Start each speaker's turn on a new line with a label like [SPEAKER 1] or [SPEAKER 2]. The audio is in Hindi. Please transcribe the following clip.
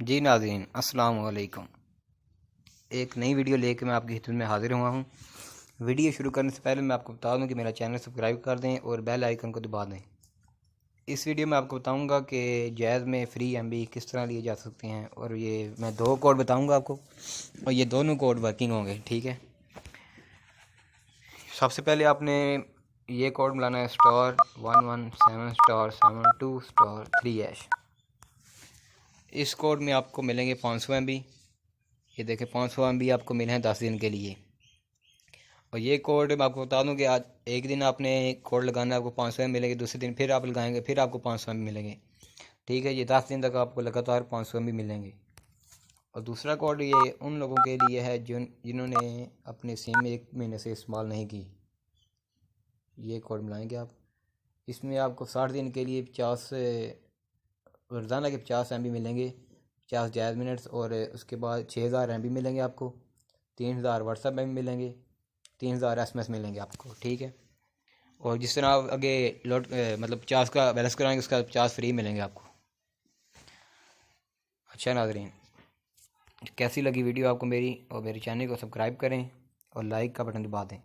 [SPEAKER 1] जी नाज़रीन, अस्सलाम वालेकुम। एक नई वीडियो लेकर मैं आपकी खिदमत में हाज़िर हुआ हूँ। वीडियो शुरू करने से पहले मैं आपको बता दूँ कि मेरा चैनल सब्सक्राइब कर दें और बेल आइकन को दबा दें। इस वीडियो में आपको बताऊँगा कि जैज़ में फ्री एमबी किस तरह लिए जा सकते हैं, और ये मैं 2 कोड बताऊँगा आपको, और ये दोनों कोड वर्किंग होंगे। ठीक है, सबसे पहले आपने ये कोड मिलाना है *117*72*3#। इस कोड में आपको मिलेंगे 500 MB। ये देखें, 500 MB आपको मिले हैं 10 दिन के लिए। और ये कोड मैं आपको बता दूं कि आज एक दिन आपने कोड लगाना है, आपको 500 MB मिलेंगे। दूसरे दिन फिर आप लगाएंगे, फिर आपको 500 MB मिलेंगे। ठीक है, ये 10 दिन तक आपको लगातार 500 MB मिलेंगे। और दूसरा कोड ये उन लोगों के लिए है जिन्होंने अपनी सिम 1 महीने से इस्तेमाल नहीं की। ये कोड मिलाएंगे आप, इसमें आपको 60 दिन के लिए 50 रोज़ाना के 50 MB मिलेंगे, 50 जायज़ मिनट्स। और उसके बाद 6000 MB मिलेंगे आपको, 3000 व्हाट्सएप में मिलेंगे, 3000 SMS मिलेंगे आपको। ठीक है, और जिस तरह आप आगे मतलब 50 का बैलेंस कराएंगे, उसका 50 फ्री मिलेंगे आपको। अच्छा नाज़रीन, कैसी लगी वीडियो आपको मेरी, और मेरे चैनल को सब्सक्राइब करें और लाइक का बटन दबा दें।